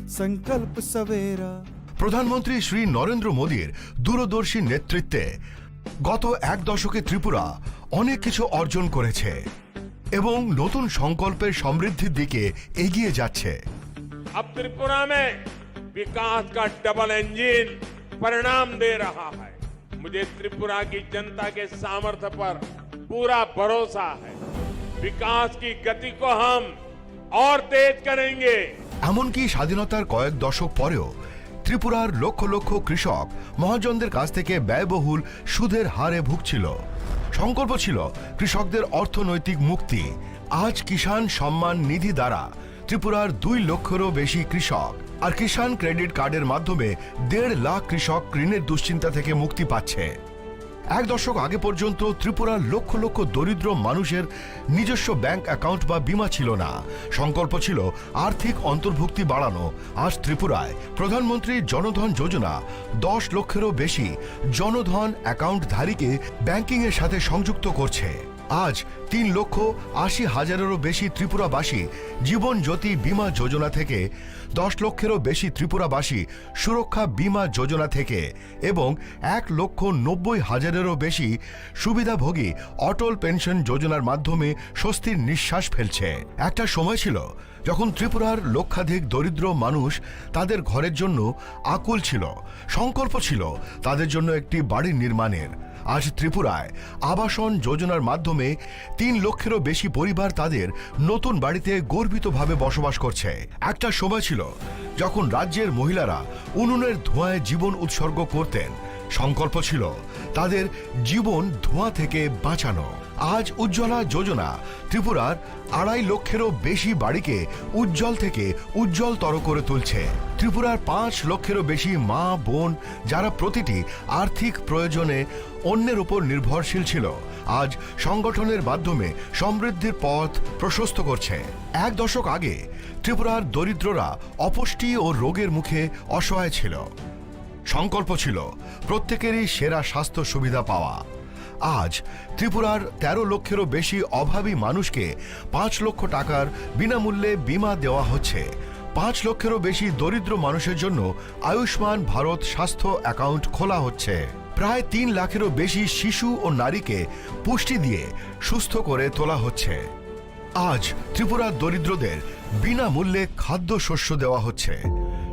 संकल्प सवेरा। প্রধানমন্ত্রী শ্রী নরেন্দ্র মোদীর দূরদর্শী নেতৃত্বে গত এক দশকে ত্রিপুরা অনেক কিছু অর্জন করেছে এবং নতুন সংকল্পের সমৃদ্ধির দিকে এগিয়ে যাচ্ছে। अब त्रिपुरा में विकास का डबल इंजन परिणाम दे रहा है। मुझे त्रिपुरा की जनता के सामर्थ्य पर पूरा भरोसा है। विकास की गति को हम और तेज करेंगे। এমনকি স্বাধীনতার কয়েক দশক পরেও ত্রিপুরার লক্ষ লক্ষ কৃষক মহাজনদের কাছ থেকে ব্যয়বহুল সুদের হারে ভুগছিল। সংকল্প ছিল কৃষকদের অর্থনৈতিক মুক্তি। আজ কিষাণ সম্মান নিধি দ্বারা ত্রিপুরার 2 লক্ষেরও বেশি কৃষক আর কিষাণ ক্রেডিট কার্ডের মাধ্যমে 1.5 লাখ কৃষক ঋণের দুশ্চিন্তা থেকে মুক্তি পাচ্ছে। এক দশক আগে পর্যন্ত ত্রিপুরার লক্ষ লক্ষ দরিদ্র মানুষের নিজস্ব ব্যাংক অ্যাকাউন্ট বা বীমা ছিল না। সংকল্প ছিল আর্থিক অন্তর্ভুক্তি বাড়ানো। আজ ত্রিপুরায় প্রধানমন্ত্রী জনধন যোজনা 10 লক্ষেরও বেশি জনধন অ্যাকাউন্টধারীকে ব্যাংকিংয়ের সাথে সংযুক্ত করছে। আজ 3,80,000-এরও বেশি ত্রিপুরাবাসী জীবন জ্যোতি বীমা যোজনা থেকে, 10 লক্ষেরও বেশি ত্রিপুরাবাসী সুরক্ষা বীমা যোজনা থেকে এবং 1,90,000-এরও বেশি সুবিধাভোগী অটল পেনশন যোজনার মাধ্যমে স্বস্তির নিঃশ্বাস ফেলছে। একটা সময় ছিল যখন ত্রিপুরার লক্ষাধিক দরিদ্র মানুষ তাদের ঘরের জন্য আকুল ছিল। সংকল্প ছিল তাদের জন্য একটি বাড়ি নির্মাণের। আজ ত্রিপুরায় আবাসন যোজনার মাধ্যমে 3 লক্ষেরও বেশি পরিবার তাদের নতুন বাড়িতে গর্বিতভাবে বসবাস করছে। একটা সময় ছিল যখন রাজ্যের মহিলারা উনুনের ধোঁয়ায় জীবন উৎসর্গ করতেন। সংকল্প ছিল তাদের জীবন ধোঁয়া থেকে বাঁচানো। আজ উজ্জ্বলা যোজনা ত্রিপুরার 2.5 লক্ষেরও বেশি বাড়িকে উজ্জ্বল থেকে উজ্জ্বলতর করে তুলছে। ত্রিপুরার 5 লক্ষেরও বেশি মা বোন যারা প্রতিটি আর্থিক প্রয়োজনে অন্যের উপর নির্ভরশীল ছিল, আজ সংগঠনের মাধ্যমে সমৃদ্ধির পথ প্রশস্ত করছে। এক দশক আগে ত্রিপুরার দরিদ্ররা অপুষ্টি ও রোগের মুখে অসহায় ছিল। সংকল্প ছিল প্রত্যেকেরই সেরা স্বাস্থ্য সুবিধা পাওয়া। আজ ত্রিপুরার 13 লক্ষেরও বেশি অভাবী মানুষকে 5 লক্ষ টাকার বিনামূল্যে বীমা দেওয়া হচ্ছে। 5 লক্ষেরও বেশি দরিদ্র মানুষের জন্য আয়ুষ্মান ভারত স্বাস্থ্য অ্যাকাউন্ট খোলা হচ্ছে। প্রায় 3 লাখেরও বেশি শিশু ও নারীকে পুষ্টি দিয়ে সুস্থ করে তোলা হচ্ছে। আজ ত্রিপুরার দরিদ্রদের বিনামূল্যে খাদ্যশস্য দেওয়া হচ্ছে।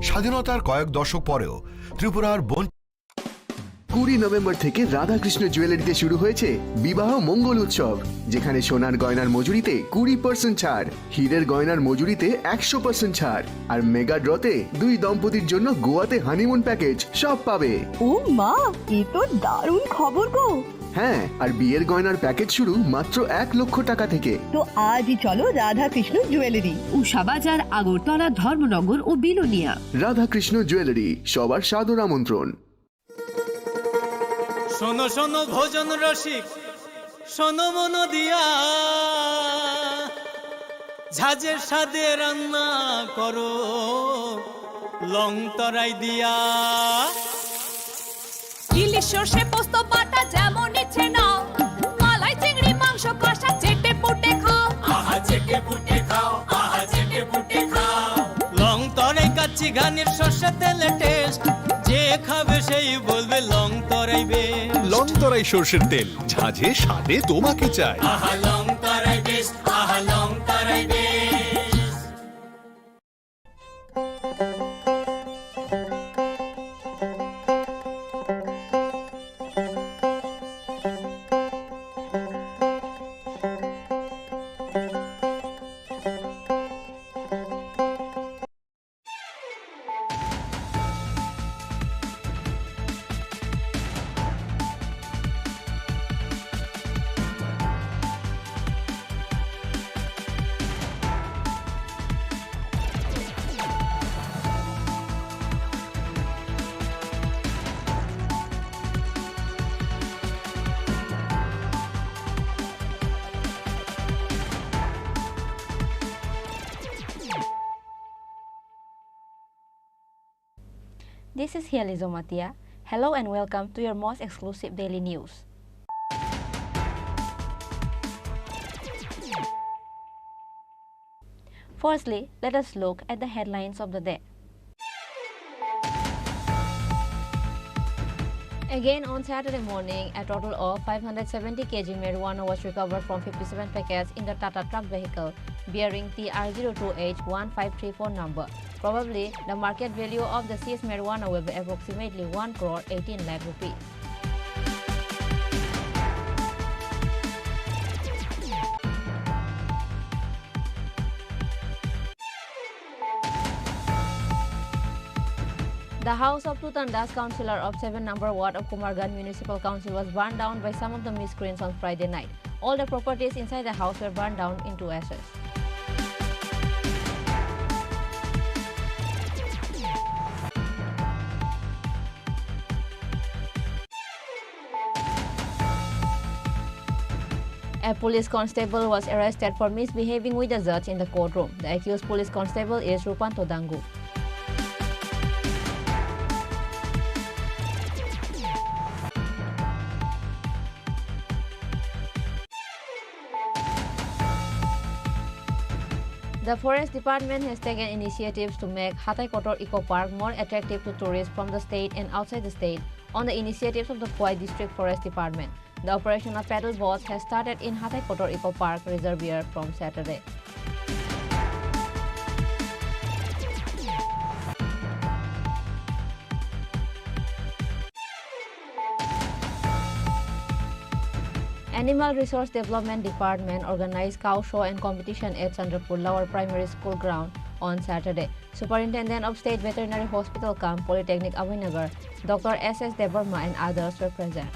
স্বাধীনতার কয়েক দশক পরেও ত্রিপুরার 20 নভেম্বর থেকে রাধাকৃষ্ণ জুয়েলারিতে শুরু হয়েছে বিবাহ মঙ্গল উৎসব, যেখানে সোনার গয়নার মজুরিতে 20% ছাড়, হীরের গয়নার মজুরিতে 100% ছাড় আর মেগা ড্রতে 2 দম্পতির জন্য গোয়াতে হানিমুন প্যাকেজ সব পাবে। ও মা, এ তো দারুণ খবর গো। হ্যাঁ, আর বিয়ের গয়নার প্যাকেজ শুরু মাত্র 1 লক্ষ টাকা থেকে। তো আজই চলো রাধাকৃষ্ণ জুয়েলারি, উষা বাজার, আগরতলা, ধর্মনগর ও বিলোনিয়া। রাধাকৃষ্ণ জুয়েলারি, সবার সাদর আমন্ত্রণ। শোনো শোনো ভোজন রসিক, শোনো মন দিয়া, ঝাঁঝের স্বাদে রান্না করো লং তরাই দিয়া। ইলিশ সর্ষে পোস্ত বাটা যেমন ইচ্ছে নাও, মালাই চিংড়ি মাংস কষা চেটে পুটে খাও। আহা চেটে পুটে খাও, আহা চেটে পুটে খাও। লং তরাই কাচ্চি ঘানির সর্ষে তেলে টেস্ট, যে খাবে সেই বলবে লং তরাই বেশ। লং তরাই সর্ষের তেল, ঝাঁঝে স্বাদে তোমাকে চাই। আহা লং তরাই বেশ, আহা লং তরাই বেশ। This is Hiali Zomatia. Hello and welcome to your most exclusive daily news. Firstly, let us look at the headlines of the day. Again on Saturday morning, a total of 570 kg marijuana was recovered from 57 packets in the Tata truck vehicle bearing TR02H1534 number. Probably, the market value of the seized marijuana will be approximately 1 crore 18 lakh rupees. The house of Tutandas, councillor of 7 number ward of Kumargan Municipal Council, was burned down by some of the miscreants on Friday night. All the properties inside the house were burned down into ashes. A police constable was arrested for misbehaving with a judge in the courtroom. The accused police constable is Rupanto Dangu. The Forest Department has taken initiatives to make Hatay Kotor Eco Park more attractive to tourists from the state and outside the state on the initiatives of the Khoi District Forest Department. The operation of paddle boats has started in Hatay Kotor Eco Park Reservoir from Saturday. Animal Resource Development Department organized cow show and competition at Chandrapur Lower Primary School ground on Saturday. Superintendent of State Veterinary Hospital Camp, Polytechnic Avinagar, Dr. S.S. Debarma and others were present.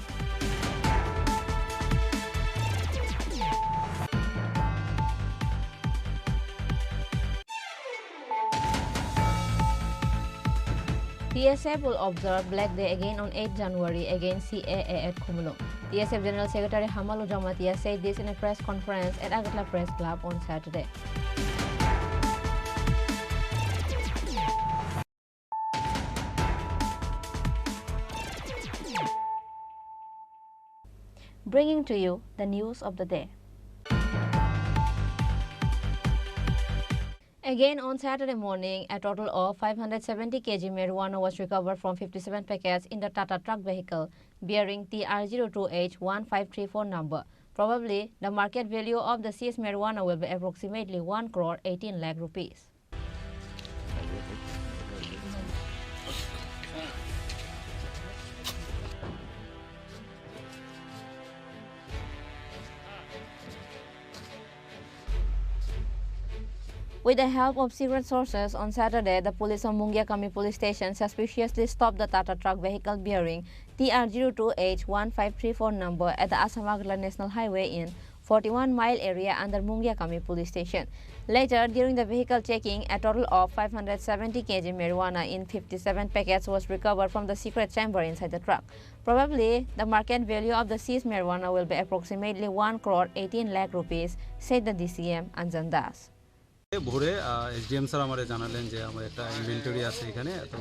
TSF will observe Black Day again on 8 January against CAA at Khumulung. TSF General Secretary Hamalu Jamatia said this in a press conference at Agatla Press Club on Saturday. Bringing to you the news of the day. Again on Saturday morning, a total of 570 kg marijuana was recovered from 57 packets in the Tata truck vehicle bearing TR02H1534 number. Probably, the market value of the seized marijuana will be approximately 1 crore 18 lakh rupees. With the help of secret sources, on Saturday, the police of Mungiakami police station suspiciously stopped the Tata truck vehicle bearing TR02H1534 number at the Asamagala National Highway in 41-mile area under Mungiakami police station. Later, during the vehicle checking, a total of 570 kg marijuana in 57 packets was recovered from the secret chamber inside the truck. Probably, the market value of the seized marijuana will be approximately 1 crore 18 lakh rupees, said the DCM Anjan Das. ভোরে SDM sir আমারে জানালেন যে আমার একটা inventory আছে এখানে তো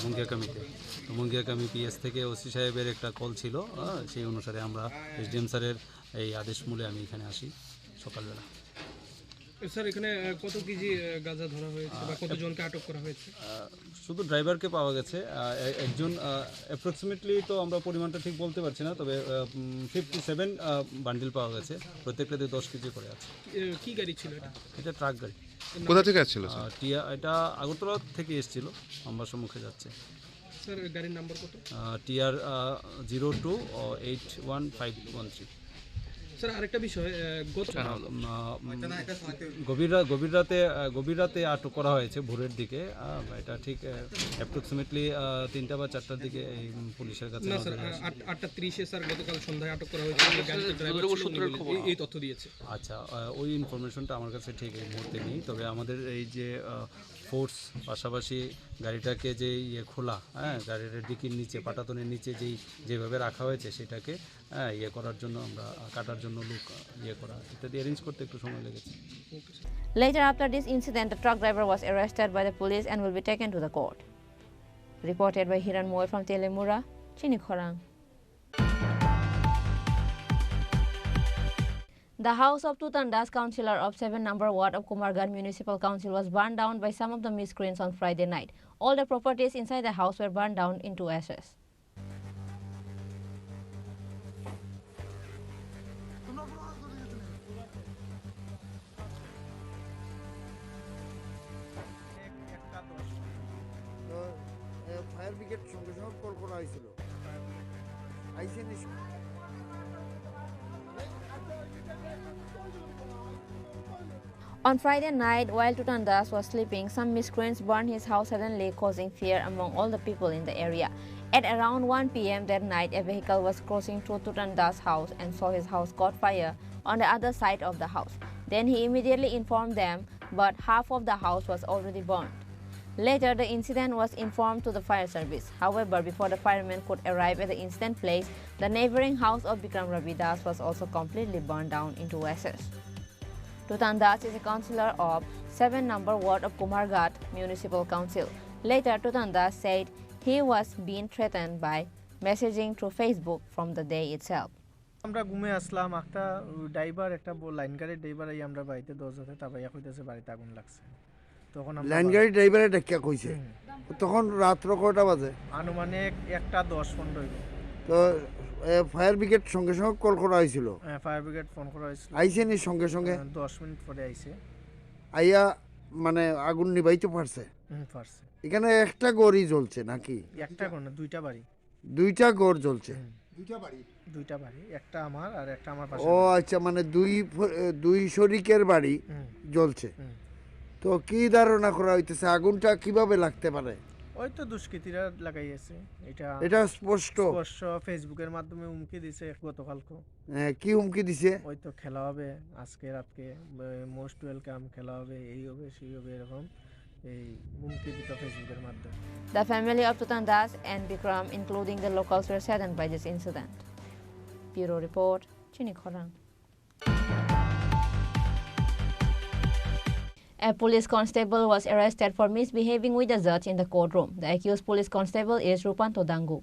মুঙ্গিয়াকামিতে তো মুঙ্গিয়াকামি পিএস থেকে ওসি সাহেবের একটা কল ছিল সেই অনুসারে আমরা এসডিএম স্যারের এই আদেশ মূলে আমি এখানে আসি সকালবেলা। স্যার এখানে কত কেজি গাঁজা ধরা হয়েছে বা কতজনকে আটক করা হয়েছে? শুধু ড্রাইভারকে পাওয়া গেছে, একজন অ্যাপ্রক্সিমেটলি তো আমরা পরিমাণটা ঠিক বলতে পারছি না, তবে 57 বান্ডিল পাওয়া গেছে, প্রত্যেকটাতে 10 কেজি করে আছে। কি গাড়ি ছিল এটা? এটা ট্রাক গাড়ি। কোথা থেকে আসছিল? এটা আগরতলা থেকে এসেছিল, আমার সম্মুখে যাচ্ছে। স্যার গাড়ির নাম্বার কত? TR02H1513। স্যার আরেকটা বিষয়, গভীর রাতে আটক করা হয়েছে ভোরের দিকে, এটা ঠিক অ্যাপ্রক্সিমেটলি 3টা বা 4টার দিকে এই পুলিশের কাছে। না স্যার 8:30-এ স্যার গতকাল সন্ধ্যায় আটক করা হয়েছে, গাড়ির ড্রাইভার এই তথ্য দিয়েছে। আচ্ছা, ওই ইনফরমেশনটা আমার কাছে ঠিক এই মুহূর্তে নেই, তবে আমাদের এই যে ফোর্স পাশাপাশি গাড়িটাকে যে খোলা, গাড়ির ডিকির নিচে পাটাতনের নিচে যেভাবে রাখা হয়েছে সেটাকে করার জন্য আমরা কাটার জন্য লোক করা ইত্যাদি অ্যারেঞ্জ করতে একটু সময় লেগেছে। Later after this incident, the truck driver was arrested by the police and will be taken to the court. Reported by Hiran Moy from Telemura, Chinikhorang. The house of Tutandas, councillor of 7 number ward of Kumargan Municipal Council, was burned down by some of the miscreants on Friday night. All the properties inside the house were burned down into ashes. Fire brigade সঙ্গে সঙ্গে call করা হয়েছিল আইসেন On Friday night, while Tutan Das was sleeping, some miscreants burned his house suddenly, causing fear among all the people in the area. At around 1 p.m. that night, a vehicle was crossing through Tutan Das' house and saw his house caught fire on the other side of the house. Then he immediately informed them, but half of the house was already burned. Later, the incident was informed to the fire service. However, before the firemen could arrive at the incident place, the neighboring house of Bikram Ravi Das was also completely burned down into ashes. Tutan Das is a councillor of 7 number ward of Kumarghat Municipal Council. Later, Tutan Das said he was being threatened by messaging through Facebook from the day itself. আমরা ঘুমে আসলাম একটা driver একটা line গাড়ির driver এই আমরা বাড়িতে দরজাতে তাবাইয়া কইতেছে বাড়িতে আগুন লাগছে তখন আমরা লাইন গাড়ির ড্রাইভার এটা কি কইছে তখন রাত্র কয়টা বাজে আনুমানিক 1:10 হইল তো ফায়ার ব্রিগেড সঙ্গে সঙ্গে কল করা হয়েছিল হ্যাঁ ফায়ার ব্রিগেড ফোন করা হয়েছিল আইসেনি সঙ্গে সঙ্গে 10 মিনিট পরে আইছে আইয়া মানে আগুন নিভাইতে পারছে পারছে এখানে একটা গড়ই জ্বলছে নাকি একটা ঘর না দুইটা গড় জ্বলছে দুইটা বাড়ি একটা আমার আর একটা আমার পাশে ও আচ্ছা মানে দুই শরিকের বাড়ি জ্বলছে তো কি ধারণা করা হইতেছে আগুনটা কিভাবে লাগতে পারে ওই তো দুষ্কৃতীরা লাগাইছে এটা স্পষ্ট ফেসবুকের মাধ্যমে হুমকি দিছে গতকালকে কি হুমকি দিছে ওই তো খেলা হবে আজকে রাতকে মোস্ট ওয়েলকাম খেলা হবে এই হবে সেই হবে এরকম এই হুমকি দিত ফেসবুকের মাধ্যমে The family of Tutan Das and Bikram, including the locals, were saddened by this incident. Bureau Report, Chini Khorang. A police constable was arrested for misbehaving with a judge in the courtroom. The accused police constable is Rupanto Dangu.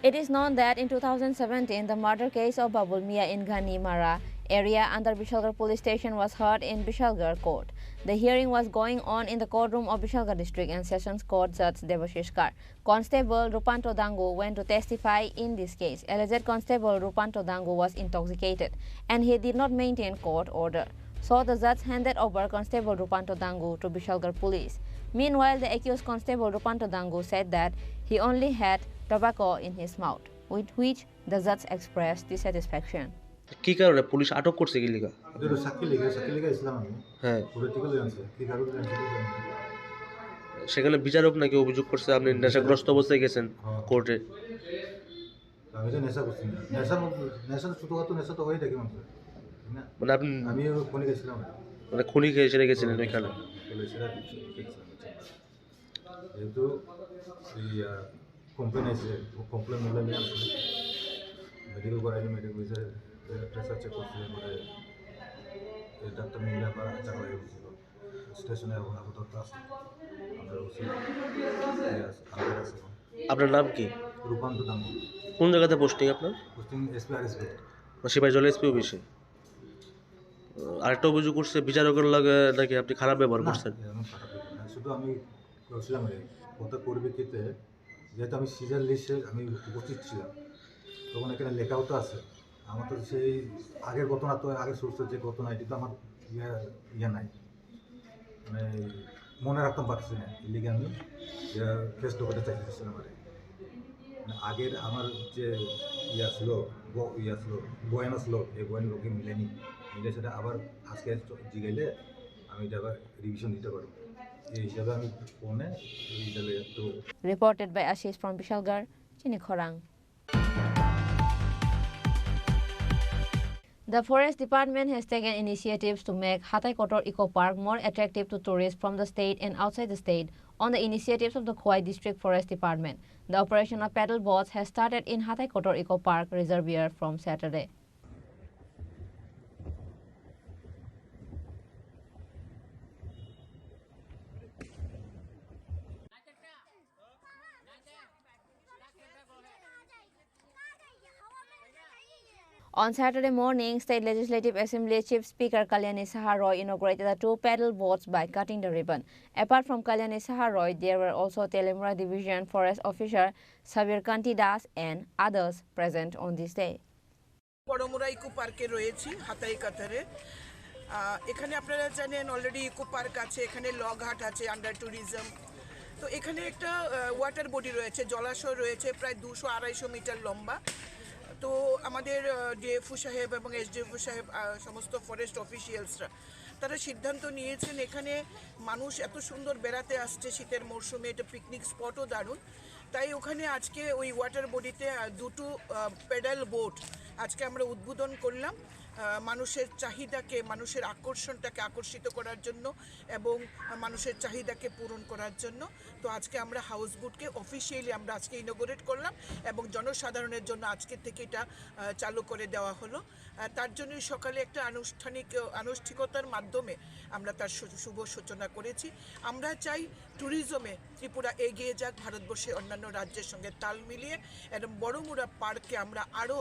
It is known that in 2017, the murder case of Babul Mia in Ghani Mara area under Bishalgarh police station was heard in Bishalgarh court. The hearing was going on in the courtroom of Bishalgarh district and sessions court judge Devashish Kar. Constable Rupanto Dangu went to testify in this case. Alleged constable Rupanto Dangu was intoxicated and he did not maintain court order. So the judge handed over Constable Rupanto Dangu to Bishalgarh police. Meanwhile, the accused Constable Rupanto Dangu said that he only had tobacco in his mouth, with which the judge expressed dissatisfaction. কি কারণে police আটক করছে কি লিগা সাক্ষী লিখা ইসলাম আমি হ্যাঁ political জানছে কি কারণে জানছে সেখানে বিচারক নাকি অভিযোগ করছে আপনি নেশাগ্রস্ত অবস্থায় গেছেন কোর্টে আমি তো নেশা করছি নেশা ছোটখাটো নেশা তো হয়ে থাকে মানুষ মানে আপনি আমি খুনি গেছিলাম মানে খুনি খেয়ে সেরে গেছিলেন ওইখানে যেহেতু কমপ্লেন আছে কমপ্লেন মিলে মেডিকেল করাইলে মেডিকেল ভিতরে প্রেসার চেক করতে পরে ডাক্তার মিলে আবার চাকরি হয়েছিল স্টেশনে আপাতত আছে আপনার নাম কি রূপান্ত দাঙ্গু কোন জায়গাতে পোস্টিং আপনার পোস্টিং এসপি সিপাহীজলা এসপি অফিসে আরেকটা অভিযোগ করছে বিচারকের লাগে নাকি আপনি খারাপ ব্যবহার করছেন শুধু আমি বলছিলাম ওটা পরিপ্রেক্ষিতে যেহেতু আমি সিজার লিস্টে আমি উপস্থিত ছিলাম তখন এখানে লেখাও তো আছে আমার তো সেই আগের ঘটনা তো আগের সোর্সের যে ঘটনা এটি তো আমার ইয়ে নাই মানে মনে রাখতাম পারছি না এই লিগে আমি ফেস ঢোকাতে চাইতেছিলাম আর আগের আমার যে ছিল বয়ান ছিল এই বয়ান লোকে মিলে সেটা আবার আজকে জিগাইলে আমি এটা আবার রিভিশন দিতে পারবো এই হিসাবে আমি ফোনে এই হিসাবে একটু Reported by Ashish from Bishalgarh, Chini Khorang. The Forest Department has taken initiatives to make Hatai Kotor Eco Park more attractive to tourists from the state and outside the state on the initiatives of the Khowai District Forest Department. The operation of paddle boats has started in Hatai Kotor Eco Park Reservoir from Saturday. On Saturday morning, State Legislative Assembly Chief Speaker Kalyani Saharoy inaugurated the 2 paddle boats by cutting the ribbon. Apart from Kalyani Saharoy, there were also Telemura Division Forest Officer Sabir Kanti Das and others present on this day. Baramura eco পার্কে রয়েছি হাতাই কাতারে। এখানে আপনারা জানেন already eco park আছে, এখানে লগঘাট আছে under tourism. তো এখানে একটা ওয়াটার বডি রয়েছে, জলাশয় রয়েছে প্রায় 200-250 মিটার লম্বা। তো আমাদের ডিএফও সাহেব এবং এসডিএফও সাহেব সমস্ত ফরেস্ট অফিসিয়ালসরা তারা সিদ্ধান্ত নিয়েছেন এখানে মানুষ এত সুন্দর বেড়াতে আসছে শীতের মরশুমে, এটা পিকনিক স্পটও দারুণ। তাই ওখানে আজকে ওই ওয়াটার বডিতে দুটো পেডাল বোট আজকে আমরা উদ্বোধন করলাম মানুষের চাহিদাকে, মানুষের আকর্ষণটাকে আকর্ষিত করার জন্য এবং মানুষের চাহিদাকে পূরণ করার জন্য। তো আজকে আমরা হাউস বোটকে অফিসিয়ালি আমরা আজকে ইনোগ্রেট করলাম এবং জনসাধারণের জন্য আজকের থেকে এটা চালু করে দেওয়া হলো। তার জন্যই সকালে একটা আনুষ্ঠানিকতার মাধ্যমে আমরা তার শুভ সূচনা করেছি। আমরা চাই ট্যুরিজমে ত্রিপুরা এগিয়ে যাক ভারতবর্ষের অন্যান্য রাজ্যের সঙ্গে তাল মিলিয়ে, এবং বড়মুড়া পার্কে আমরা আরও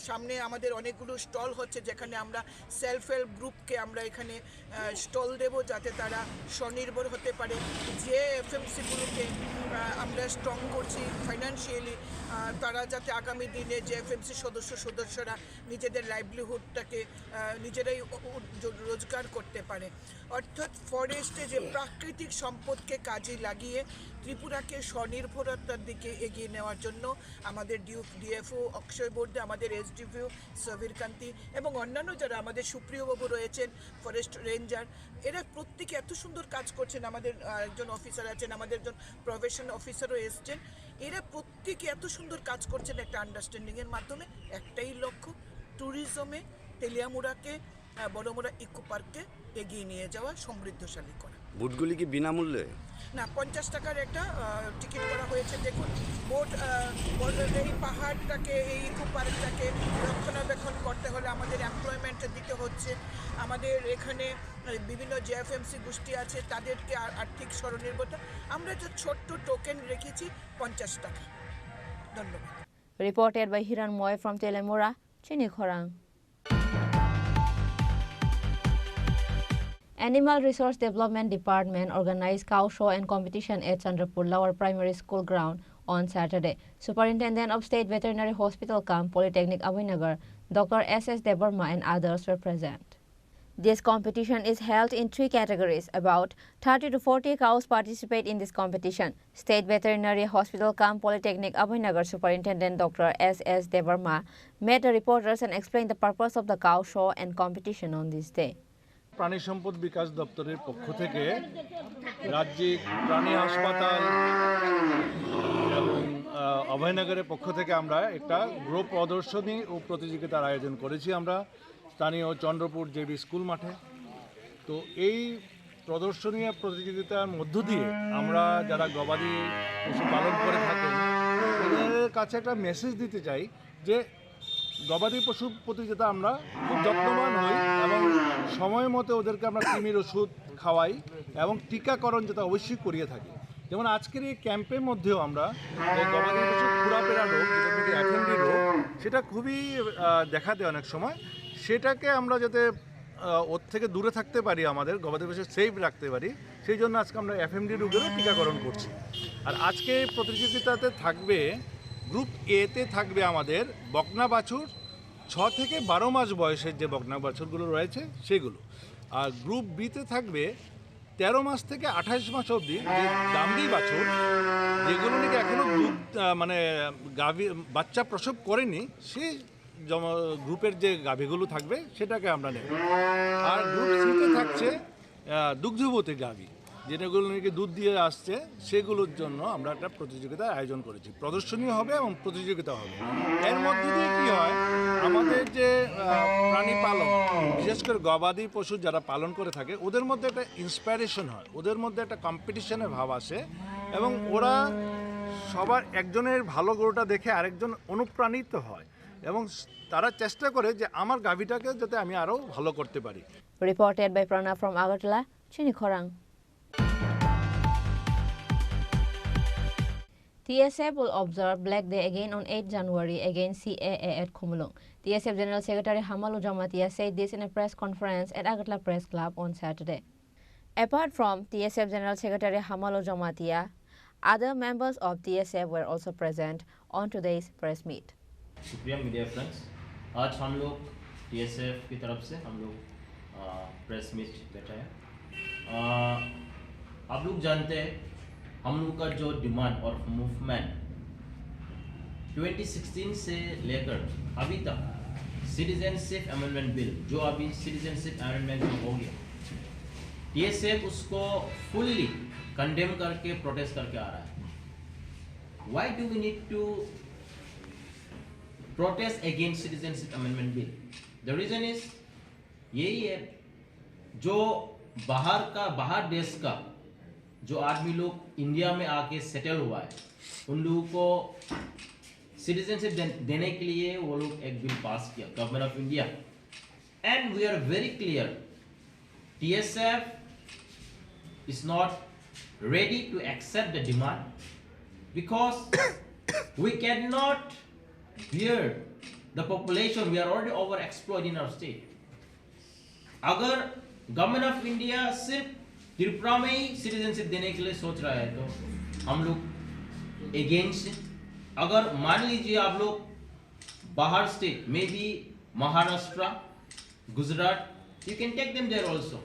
সামনে আমাদের অনেকগুলো স্টল হচ্ছে যেখানে আমরা সেলফ হেল্প গ্রুপকে আমরা এখানে স্টল দেব যাতে তারা স্বনির্ভর হতে পারে। যে এফএমসিগুলোকে আমরা স্ট্রং করছি ফাইন্যান্সিয়ালি, তারা যাতে আগামী দিনে যে এফএমসি সদস্যরা নিজেদের লাইভলিহুডটাকে নিজেরাই রোজগার করতে পারে। অর্থাৎ ফরেস্টে যে প্রাকৃতিক সম্পদকে কাজে লাগিয়ে ত্রিপুরাকে স্বনির্ভরতার দিকে এগিয়ে নেওয়ার জন্য আমাদের ডিএফও অক্ষয় বোর্ডে, আমাদের এসডিপিও সবির কান্তি এবং অন্যান্য যারা আমাদের সুপ্রিয়বাবু রয়েছেন ফরেস্ট রেঞ্জার, এরা প্রত্যেকে এত সুন্দর কাজ করছেন। আমাদের একজন অফিসার আছেন, আমাদের একজন প্রফেশন অফিসারও এসছেন, এরা প্রত্যেকে এত সুন্দর কাজ করছেন একটা আন্ডারস্ট্যান্ডিংয়ের মাধ্যমে। একটাই লক্ষ্য, ট্যুরিজমে তেলিয়ামুড়াকে, বড়মুড়া ইকো পার্ককে এগিয়ে নিয়ে যাওয়া, সমৃদ্ধশালী করা। বুটগুলি কি বিনামূল্যে? না, 50 টাকার একটা টিকিট করা হয়েছে। দেখুন বোট এই পাহাড়টাকে, এই ইকো পার্কটাকে রক্ষণাবেক্ষণ করতে হলে আমাদের এমপ্লয়মেন্ট দিতে হচ্ছে। আমাদের এখানে বিভিন্ন যে এফএমসি গোষ্ঠী আছে তাদেরকে আর্থিক স্বনির্ভরতা, আমরা যে ছোট্ট টোকেন রেখেছি 50 টাকা। ধন্যবাদ। Reported by Hiran Moy from Telemura, Chini Khorang. Animal Resource Development Department organized cow show and competition at Chandrapur Lower Primary School ground on Saturday. Superintendent of State Veterinary Hospital Camp, Polytechnic Abhinagar, Dr. S.S. Debarma and others were present. This competition is held in 3 categories. About 30 to 40 cows participate in this competition. State Veterinary Hospital Camp, Polytechnic Abhinagar Superintendent Dr. S.S. Debarma met the reporters and explained the purpose of the cow show and competition on this day. প্রাণী সম্পদ বিকাশ দপ্তরের পক্ষ থেকে রাজ্যিক প্রাণী হাসপাতাল এবং অভয়নগরের পক্ষ থেকে আমরা একটা গ্রুপ প্রদর্শনী ও প্রতিযোগিতার আয়োজন করেছি আমরা স্থানীয় চন্দ্রপুর জেবি স্কুল মাঠে। তো এই প্রদর্শনী প্রতিযোগিতার মধ্য দিয়ে আমরা যারা গবাদি পশু পালন করে থাকেন ওদের কাছে একটা মেসেজ দিতে চাই যে গবাদি পশুর প্রতি যাতে আমরা খুব যত্নবান হই এবং সময় মতো ওদেরকে আমরা কৃমির ওষুধ খাওয়াই এবং টিকাকরণ যাতে অবশ্যই করিয়ে থাকি। যেমন আজকের এই ক্যাম্পের মধ্যেও আমরা গবাদি পশুর খুরাপেরা রোগ, যেটা থেকে এফএমডি রোগ, সেটা খুবই দেখা দেয় অনেক সময়। সেটাকে আমরা যাতে ওর থেকে দূরে থাকতে পারি, আমাদের গবাদি পশু সেফ রাখতে পারি, সেই জন্য আজকে আমরা এফএমডি রোগেরও টিকাকরণ করছি। আর আজকে প্রতিযোগিতাতে থাকবে গ্রুপ এতে থাকবে আমাদের বকনা বাছুর 6 থেকে 12 মাস বয়সের যে বকনা বাছুরগুলো রয়েছে সেগুলো, আর গ্রুপ বিতে থাকবে 13 মাস থেকে 28 মাস অবধি যে দামড়ি বাছুর, যেগুলো নাকি এখনও মানে গাভী বাচ্চা প্রসব করেনি, সেই গ্রুপের যে গাভীগুলো থাকবে সেটাকে আমরা নেব। আর গ্রুপ সিতে থাকছে দুগ্ধবতী গাভী, যেটাগুলো নাকি দুধ দিয়ে আসছে, সেগুলোর জন্য আমরা একটা প্রতিযোগিতার আয়োজন করেছি। প্রদর্শনীয় হবে এবং প্রতিযোগিতা হবে। এর মধ্যে দিয়ে কী হয়, আমাদের যে প্রাণী পালন, বিশেষ করে গবাদি পশু যারা পালন করে থাকে, ওদের মধ্যে একটা ইন্সপায়ারেশন হয়, ওদের মধ্যে একটা কম্পিটিশনের ভাব আসে এবং ওরা সবার একজনের ভালো গরুটা দেখে আরেকজন অনুপ্রাণিত হয় এবং তারা চেষ্টা করে যে আমার গাভীটাকে যাতে আমি আরও ভালো করতে পারি। Reported by Prana from Agartala, Chini Khorang. TSF will observe Black Day again on 8 January against CAA at Khumulung. TSF General Secretary Hamalu Jamatia said this in a press conference at Agartala Press Club on Saturday. Apart from TSF General Secretary Hamalu Jamatia, other members of TSF were also present on today's press meet. Supreme media friends, आज हम लोग TSF की तरफ से हम लोग press meet बैठा है। आप लोग जानते हैं हम लोग का जो डिमांड और मूवमेंट 2016 से लेकर अभी तक सिटीजनशिप अमेंडमेंट बिल जो अभी सिटीजनशिप अमेंडमेंट बिल हो गया, TSF उसको फुल्ली कंडेम करके प्रोटेस्ट करके आ रहा है। Why do we need to protest against citizenship amendment bill? The reason is यही है, जो बाहर देश का जो आदमी लोग इंडिया में आके सेटल हुआ है उन लोगों को सिटीजनशिप देने के लिए वो लोग एक बिल पास किया, government of India. And we are very clear, TSF is not ready to accept the demand because we cannot bear the population. We are already overexploited in our state. अगर government of India सिर्फ त्रिपुरा में ही citizenship देने के लिए सोच रहा है तो हम लोग अगेंस्ट। अगर मान लीजिए आप लोग बाहर स्टेट में भी Maharashtra, Gujarat, you can take them there also.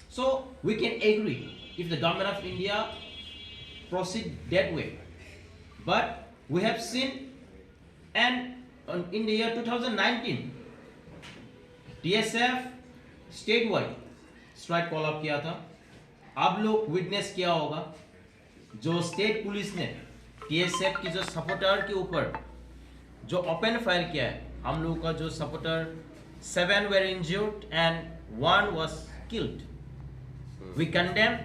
So we can agree if the government of India proceed that way. But we have seen, and in the year 2019, TSF statewide strike call up किया था। आप लोग witness किया होगा जो state police ने TSF की जो सपोर्टर के ऊपर जो ओपन फायर किया है। हम लोग का जो supporter 7 were injured and 1 was killed. We condemn,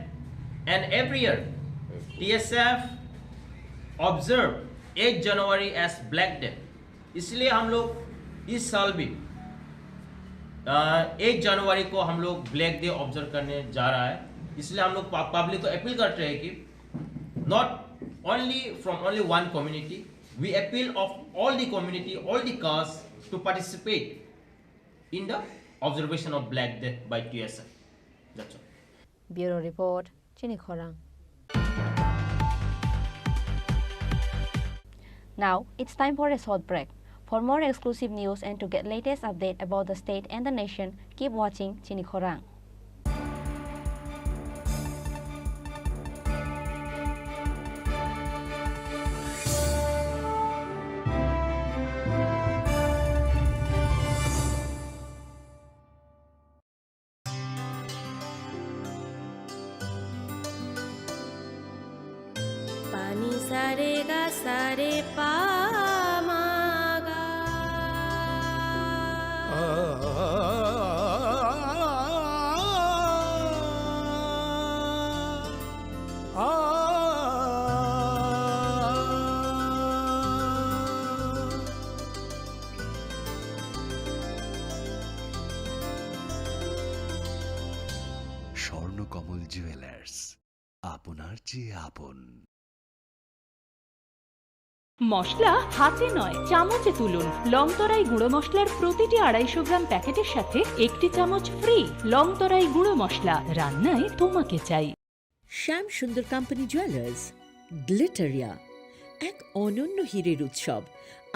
and every year TSF observe 8 January as Black Day। इसलिए हम लोग इस साल भी 1 जनवरी को हम लोग ब्लैक डे ऑब्जर्व करने जा रहा है। इसलिए हम लोग पब्लिक को अपील करते हैं कि not only from only one community, we appeal of all the community, all the castes to participate in the observation of Black Day by TSF. That's all. Bureau Report, Chini Khorang. Now it's time for a short break. For more exclusive news and to get latest update about the state and the nation, keep watching Chini Khorang. पानी सारे गा सारे पा मा गा। Swarnakamal jewellers, আপনার চেয়ে আপন। মশলা হাতে নয় চামচে তুলুন। লংতরাই গুঁড়ো মশলার প্রতিটি 250 গ্রাম প্যাকেটের সাথে 1টি চামচ ফ্রি। লংতরাই গুঁড়ো মশলা, রান্নায় তোমাকে চাই। শ্যাম সুন্দর কোম্পানি জুয়েলার্স, গ্লিটারিয়া, এক অনন্য হীরের উৎসব।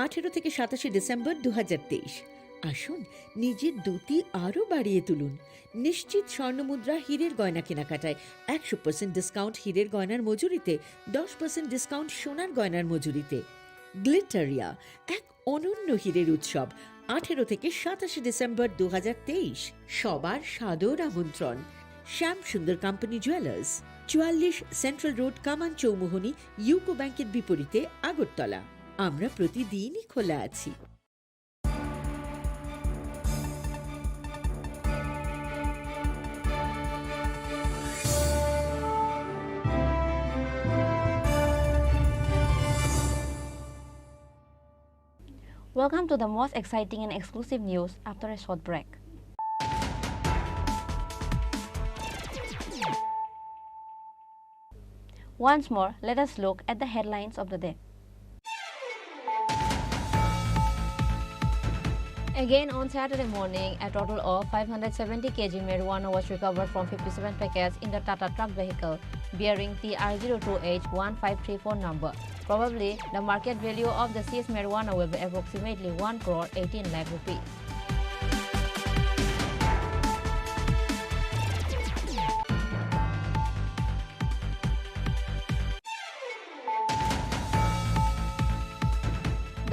18 থেকে 27 ডিসেম্বর 2023। আসুন নিজের দ্যুতি আরও বাড়িয়ে তুলুন। নিশ্চিত স্বর্ণমুদ্রা হীরের গয়না কেনাকাটায় 100% ডিসকাউন্ট হীরের গয়নার মজুরিতে, 10% ডিসকাউন্ট সোনার গয়নার মজুরিতে। গ্লিটারিয়া, এক অনন্য হীরের উৎসব। 18 থেকে 27 ডিসেম্বর 2023। সবার সাদর আমন্ত্রণ। শ্যাম সুন্দর কোম্পানি জুয়েলার্স, 44 সেন্ট্রাল রোড, কামান চৌমুহনী, ইউকো ব্যাংকের বিপরীতে, আগরতলা। আমরা প্রতিদিনই খোলা আছি। Welcome to the most exciting and exclusive news after a short break. Once more, let us look at the headlines of the day. Again on Saturday morning, a total of 570 kg marijuana was recovered from 57 packets in the Tata truck vehicle bearing TR02H1534 number. Probably, the market value of the seized marijuana will be approximately 1 crore 18 lakh rupees.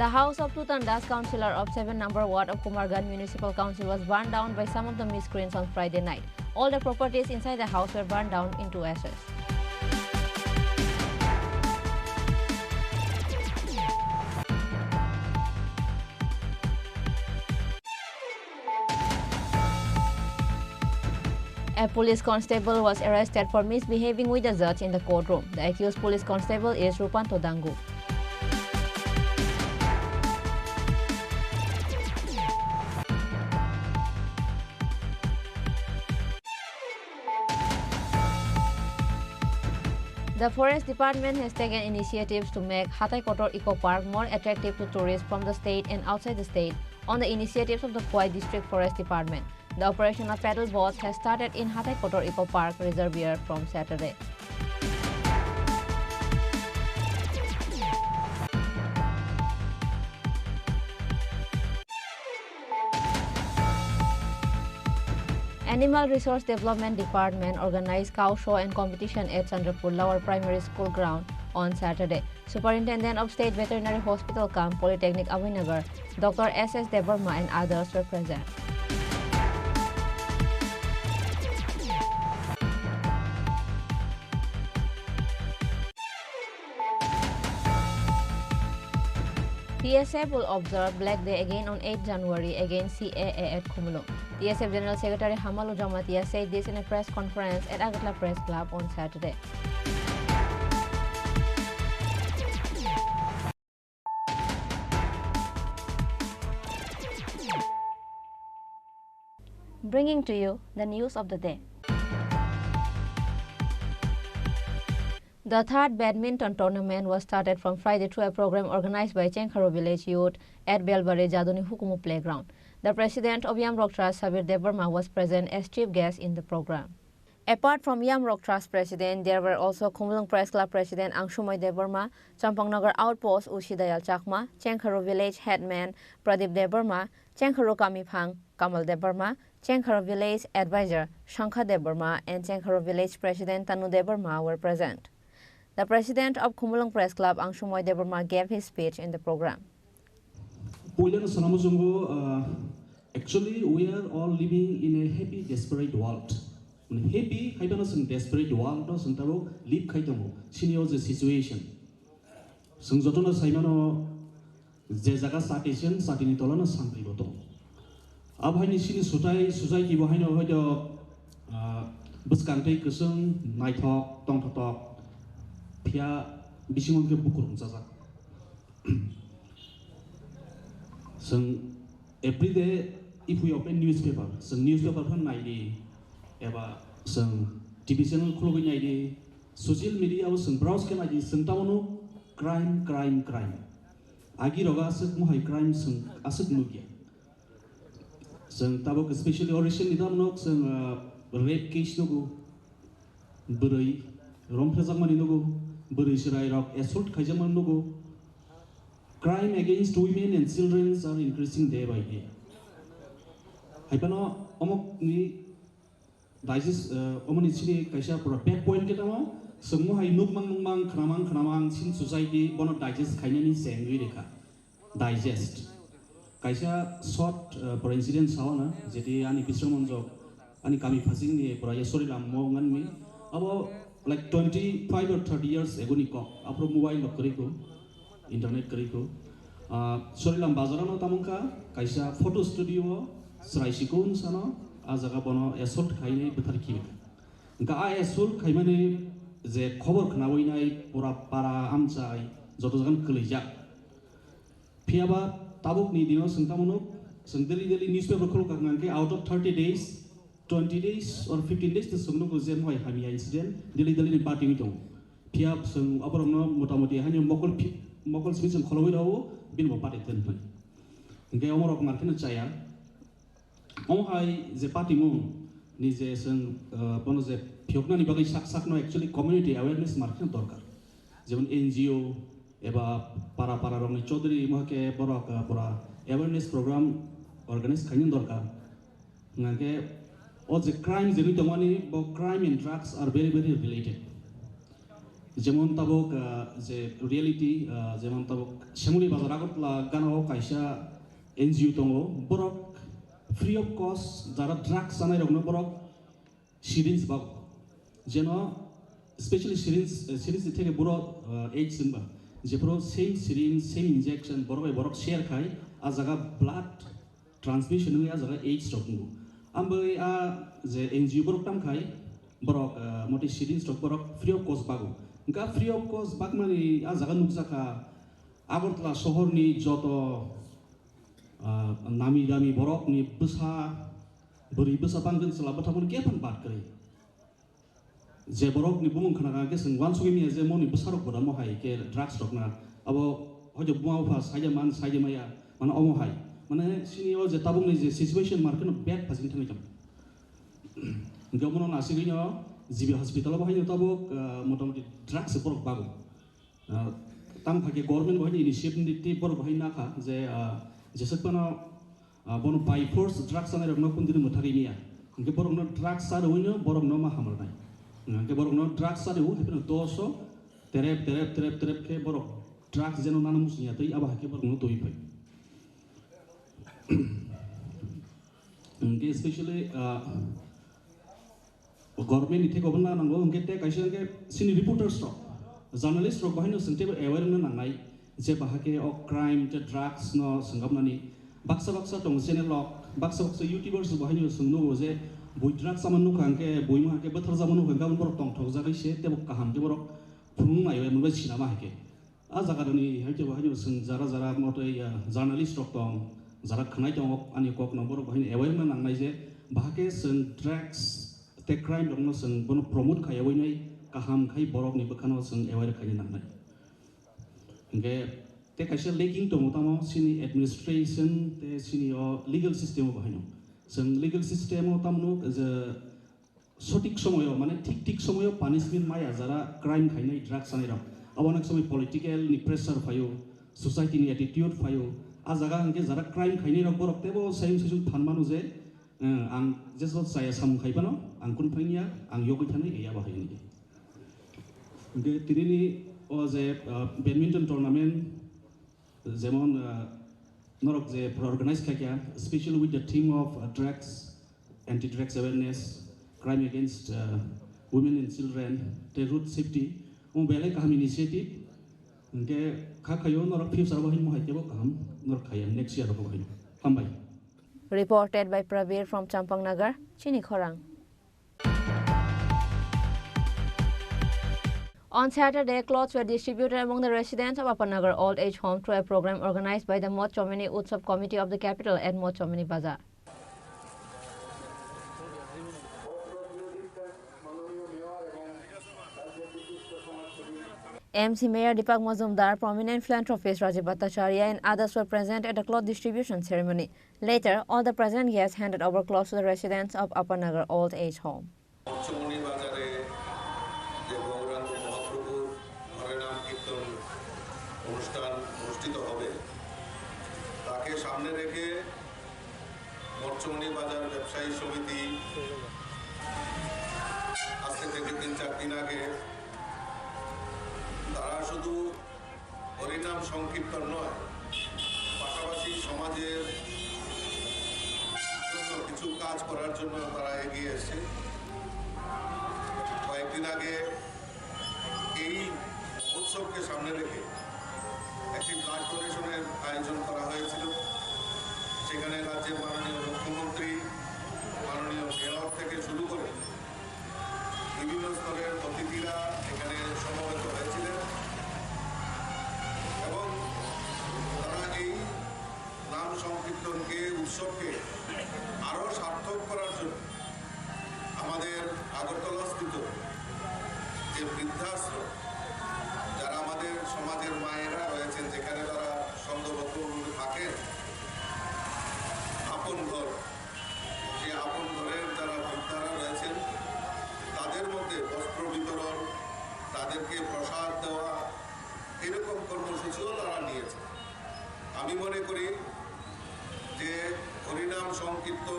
The house of Tutandas, councillor of 7 number ward of Kumargan Municipal Council, was burned down by some of the miscreants on Friday night. All the properties inside the house were burned down into ashes. A police constable was arrested for misbehaving with the judge in the courtroom. The accused police constable is Rupanto Dangu. The Forest Department has taken initiatives to make Hatay Kotor Eco Park more attractive to tourists from the state and outside the state on the initiatives of the Khwai District Forest Department. The operation of paddle boats has started in Hatay Kotor Eco Park Reservoir from Saturday. Animal Resource Development Department organized cow show and competition at Chandrapur Lower Primary School ground on Saturday. Superintendent of State Veterinary Hospital Camp, Polytechnic Avinagar, Dr. S.S. Debarma and others were present. TSF will observe Black Day again on 8 January against CAA at Khumulung. TSF General Secretary Hamalu Jamatia said this in a press conference at Agatla Press Club on Saturday. Bringing to you the news of the day. The third badminton tournament was started from Friday through a program organized by Chenkharo Village Youth at Belbare Jadoni Hukumu Playground. The president of Yamrock Trust, Sabir Debarma, was present as chief guest in the program. Apart from Yamrock Trust president, there were also Khumulung Press Club president Angshumoy Debarma, Champangnagar Outpost Ushidayal Chakma, Chenkharo Village headman Pradeep Debarma, Chenkharo Kamiphang Kamal Debarma, Chenkharo Village advisor Shankha Debarma, and Chenkharo Village president Tanu Debarma were present. The president of Khumulung Press Club, Angshumoy Debarma, gave his speech in the program. Actually, we are all living in a happy, desperate world. Happy, I don't know, desperate world, no, Santaro, live kaitamo, senior the situation. Sungzotona Simano, Zezaga Satation, Satinitolana Santiboto. Abhani Sini Sutai, Society behind a Buskante Kusung, Night Talk, Tonka Talk. Pia Bishimun Bukurum Zaza. So every day, if we open newspaper, some newspaper from ID, ever some TV channel clogging ID, social media was some browse can ID, some tawno, crime. Agi rogasuk muhai crime some asuk mugia. Some tabok especially origin idamnok some rape case no go, burai, rompezamani no go. Assault crime against women and children are increasing day by day. Hypano Omok ni digest Omonicini Kaisha for a back point Ketamo, Samuhai Nukmang Kramang, Sin Society, Bono digest Kainani Sanguidica. Digest Kaisha sought for incident sauna, Zeti Ani Pisomons of Anikami passing for a Sorilam Mongan me about like 25 or 30 years ago, after mobile kariko, internet kariko, Sorilam Bazarano Tamunka, Kaisha photo studio, Sraishikun Sano, Azagabono, Assault Kaine, Betarki. Ga Assault Kaimane, the cover Knawinai, Pura Para Amchai, Zotozan Kulija. Piaba, Tabuk Nidio, Santamono, Sandeli newspaper Kolokanke, out of 30 days. 20 days or 15 days, the Sungno Zen Hoi Hamia incident, Dilly party meeting. Piap, some Abramo, Motamoti, Hanyo Mokol Smith and Colorado, Bilbo party temple. Hingga omorok markina caya. Omhai je patimung ni je seng bono je phiokna ni bagai sak no actually community awareness markina dorkar. Jeban NGO eba para rongni chaudhary mohake borok pura awareness program organize khainin dorkar. Ngake all the crimes in the money, but crime and drugs are very related. যেমন তাবক যে reality যেমন তাবক শ্যামলী বাজার Agartala গানাও কাইসা NGO দङ Borok free of cost যারা drugs জানাই রকম বরক syringe বা যেন specially syringe থেকে বড় এইডস বা যেপুরো সেম সিরিঞ্জ সেম ইনজেকশন বরক শেয়ার খাই আর জায়গা ব্লাড ট্রান্সমিশন হয়ে জায়গা এইডস রকম आंबोय आ जे एनजिओ बरक तामखाय बरक मते Sirin stuck Barak free of cost बागो गा फ्री अफ कस्ट बागमानि आ जागा नुकजाखा आगरतला शहरनि जत नामी दामी बरकनि बोसा बांगोन सला बथामन केफान बात करे जे बरकनि बुमुं खाना गेसं वान सगिमिया जे मनि बसारक बरा महाय के ड्राग्स स्टकना अबो हयतो बुआवफा सायजामाया माने अमहाय माने सिनियो जे ताबुंनि जे सिचुएशन मार्केट बेक फासिन थानाय दं गमनो नासिगिनो जिबि हस्पिटाल बाहायनो ताबुक मोटामोटी ड्राग्स बरक बागो ताम फाके गवर्नमेंट बाहायनो इनिशिएटिभ बरक बाहायनो नाखा जे जेसेबानो बनो बाय फोर्स ड्राग्स जानाय रकनो कुनदिनो मथागिमिया के बरकनो ड्राग्स सार होइनो बरकनो मा हामरनाय के बरकनो ड्राग्स सार हो हेपनो दोसो तेरेप के बरक ड्राग्स जेनो नाना मुसिया तै आबा के बरकनो तोइ फाय especially government ite government nango hingke te kaisa ke sini reporters ro journalist ro bahino sente awareness nangnai je bahake o crime te drugs no sangapnani baksa tong channel lok baksa youtubers bahino sungno je boi drugs samanno khangke boi ma ke bathar jamanno khangka borok tong thok jagai se te kaham te borok phung nai oi munbai sinama hake a jagadoni haite bahino sung jara motoi journalist rok tong যারা খানাই দङ आंनि कक number बाहायनो एवेयरमेन्ट नांनाय जे बाहाके जों drugs ते crime दङ जों बनो प्रमोट खायावैनाय गाहाम खाय बरकनि बखानो जों एवेयर खायनो नांनाय ओंगे ते खायसे लेकिं दङ तामो सिनि एडमिनिस्ट्रेशन ते सिनि लिगेल सिस्टेम बाहायनो जों लिगेल सिस्टेमाव तामनो जे सঠিক সময়ও মানে ঠিক সময়ও পানিশমেন্ট মায়া যারা ক্রাইম খাইনাय ड्राग्स जानाय दं अनेक समय पलिटिकल नि प्रेसार फायो सोसाइटिनि एटिट्यूड फायो आ जागा हंके जरा क्राइम खाइनि रक बरक तेबो साइम सिजन फानमानु जे आं जेसो साया साम खाइबानो आं कुन फाइनिया आं योगै थानाय गैया बाहायनि ओंके तिरिनि ओ जे बैडमिंटन टूर्नामेंट जेमन नरक जे ऑर्गेनाइज खाकिया specially with the theme of drugs anti drugs awareness crime against women and children the route safety ओ बेले काम इनिशिएटिव ओंके खाखायो नरक फ्यूचर बाहायनो हाइतेबो काम नरक खाया नेक्स्ट ईयर बाहायनो हामबाय Reported by Pravir from Champang Nagar, Chini Khorang. On Saturday, clothes were distributed among the residents of Apanagar Old Age Home through a program organized by the Moth Chomini Utsav Committee of the capital at Moth Chomini Bazaar. MC Mayor Deepak Mazumdar, prominent philanthropist Rajiv Bhattacharya and others were present at the cloth distribution ceremony. Later, all the present guests handed over clothes to the residents of Apanagar Old Age Home. তারা শুধু হরিনাম সংকীর্তন নয়, পাশাপাশি সমাজের কিছু কাজ করার জন্য তারা এগিয়ে এসেছে। কয়েকদিন আগে এই উৎসবকে সামনে রেখে একটি ব্লাড ডোনেশনের আয়োজন করা হয়েছিল। সেখানে রাজ্যের মাননীয় মুখ্যমন্ত্রী, মাননীয় মেয়র থেকে শুরু করে বিভিন্ন স্তরের অতিথিরা এখানে সমবেত হয়েছিলেন এবং তারা এই নাম সংকীর্তনকে উৎসবকে আরও সার্থক করার জন্য আমাদের আগরতলাস্থিত যে বৃদ্ধাশ্রম, যারা আমাদের সমাজের মায়েরা রয়েছেন, যেখানে তারা সঙ্গবদ্ধ থাকেন,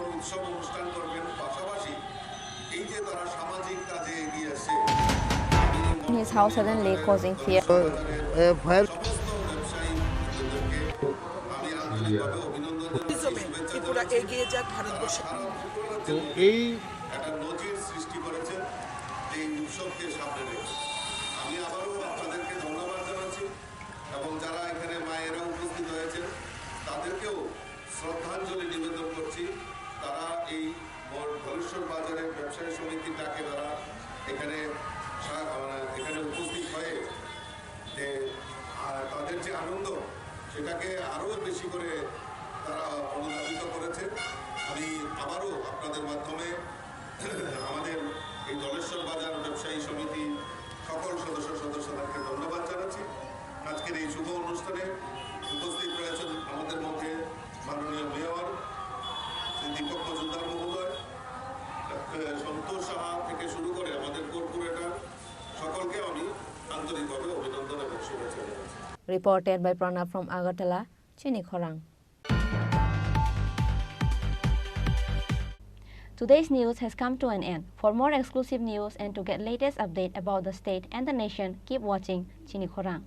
সুন্দর উৎসব অনুষ্ঠান করবেন, পাশাপাশি এই যে তারা সামাজিক কাজে এগিয়ে আসছে in his house suddenly causing fear. Tripura এগিয়ে যাক ভারতবর্ষে। তো এই একটা নজির সৃষ্টি করেছে এই উৎসবকে সামনে রেখে। আমি আবারও আপনাদেরকে ধন্যবাদ জানাচ্ছি এবং যারা এখানে মায়েরা উপস্থিত হয়েছেন তাদেরকেও শ্রদ্ধাঞ্জলি নিবেদন করছি। তারা এই ধলেশ্বর বাজারের ব্যবসায়ী সমিতির ডাকে তারা এখানে উপস্থিত হয়ে যে তাদের যে আনন্দ সেটাকে আরও বেশি করে তারা অনুধাবিত করেছে। আমি আবারও আপনাদের মাধ্যমে আমাদের এই ধলেশ্বর বাজার ব্যবসায়ী সমিতি সকল সদস্যদেরকে ধন্যবাদ জানাচ্ছি। আজকের এই শুভ অনুষ্ঠানে উপস্থিত রয়েছেন আমাদের মধ্যে মাননীয় মেয়র শ্রী দীপক মজুমদার মহোদয়, সন্তোষ সাহা থেকে শুরু করে আমাদের কর্পোরেটর সকলকে আমি আন্তরিকভাবে অভিনন্দন এবং শুভেচ্ছা জানাচ্ছি। Reported by Pranab from Agartala, Chini Khorang. Today's news has come to an end. For more exclusive news and to get latest update about the state and the nation, keep watching Chini Khorang.